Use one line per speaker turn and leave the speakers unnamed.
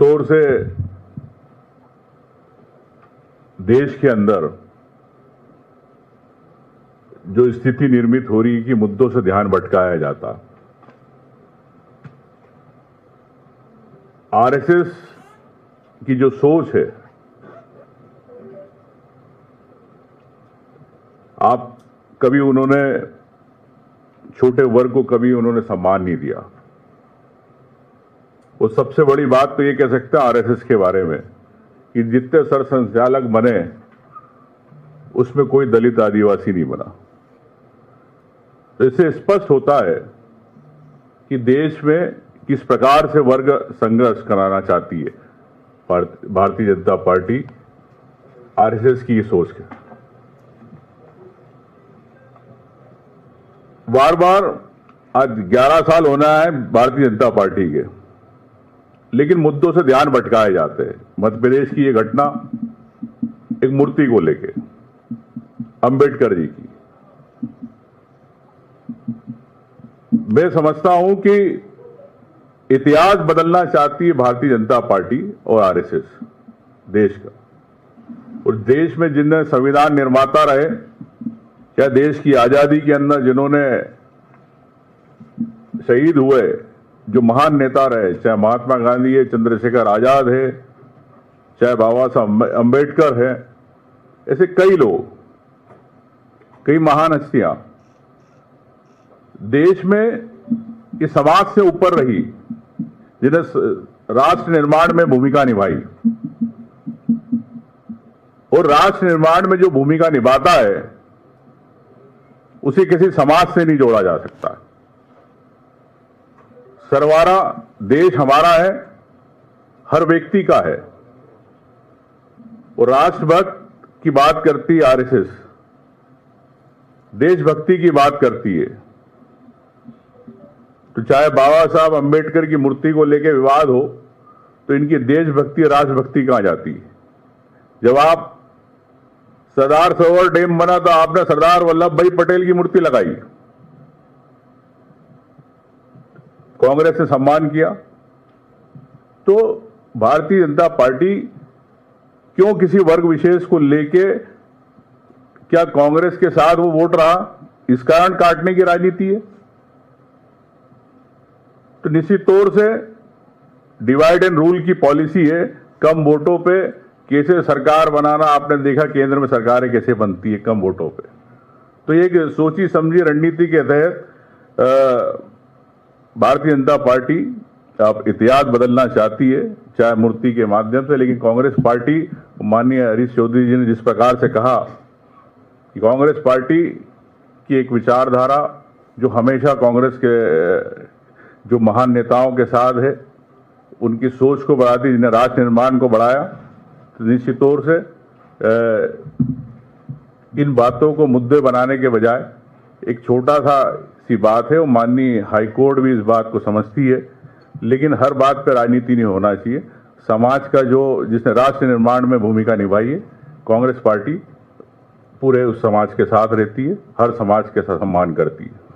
तौर से देश के अंदर जो स्थिति निर्मित हो रही है कि मुद्दों से ध्यान भटकाया जाता, आरएसएस की जो सोच है, आप कभी उन्होंने छोटे वर्ग को कभी उन्होंने सम्मान नहीं दिया। वो सबसे बड़ी बात तो ये कह सकते हैं आरएसएस के बारे में कि जितने सरसंघचालक बने उसमें कोई दलित आदिवासी नहीं बना। तो इससे स्पष्ट होता है कि देश में किस प्रकार से वर्ग संघर्ष कराना चाहती है भारतीय जनता पार्टी, आरएसएस की सोच है। बार बार आज 11 साल होना है भारतीय जनता पार्टी के, लेकिन मुद्दों से ध्यान भटकाए जाते हैं। मध्य प्रदेश की ये घटना एक मूर्ति को लेके, अंबेडकर जी की, मैं समझता हूं कि इतिहास बदलना चाहती है भारतीय जनता पार्टी और आरएसएस देश का। और देश में जिनने संविधान निर्माता रहे, क्या देश की आजादी के अंदर जिन्होंने शहीद हुए, जो महान नेता रहे, चाहे महात्मा गांधी है, चंद्रशेखर आजाद है, चाहे बाबा साहब अंबेडकर है, ऐसे कई लोग, कई महान हस्तियां देश में इस समाज से ऊपर रही, जिन्हें राष्ट्र निर्माण में भूमिका निभाई। और राष्ट्र निर्माण में जो भूमिका निभाता है उसे किसी समाज से नहीं जोड़ा जा सकता। सरवारा देश हमारा है, हर व्यक्ति का है। और राष्ट्रभक्त की बात करती है आरएसएस, देशभक्ति की बात करती है। तो चाहे बाबा साहब अंबेडकर की मूर्ति को लेकर विवाद हो, तो इनकी देशभक्ति राष्ट्रभक्ति कहां जाती है? जब आप सरदार सरोवर डैम बना तो आपने सरदार वल्लभ भाई पटेल की मूर्ति लगाई, कांग्रेस ने सम्मान किया। तो भारतीय जनता पार्टी क्यों किसी वर्ग विशेष को लेके, क्या कांग्रेस के साथ वो वोट रहा, इस कारण काटने की राजनीति है? तो निश्चित तौर से डिवाइड एंड रूल की पॉलिसी है, कम वोटों पे कैसे सरकार बनाना। आपने देखा केंद्र में सरकारें कैसे बनती है कम वोटों पे। तो ये सोची समझी रणनीति के तहत भारतीय जनता पार्टी अब इतिहास बदलना चाहती है, चाहे मूर्ति के माध्यम से। लेकिन कांग्रेस पार्टी, माननीय हरीश चौधरी जी ने जिस प्रकार से कहा कि कांग्रेस पार्टी की एक विचारधारा जो हमेशा कांग्रेस के जो महान नेताओं के साथ है, उनकी सोच को बढ़ाती, जिन्हें राष्ट्र निर्माण को बढ़ाया, तो निश्चित तौर से इन बातों को मुद्दे बनाने के बजाय एक छोटा सी बात है, वो माननीय हाईकोर्ट भी इस बात को समझती है। लेकिन हर बात पर राजनीति नहीं होना चाहिए। समाज का जो जिसने राष्ट्र निर्माण में भूमिका निभाई है, कांग्रेस पार्टी पूरे उस समाज के साथ रहती है, हर समाज के साथ सम्मान करती है।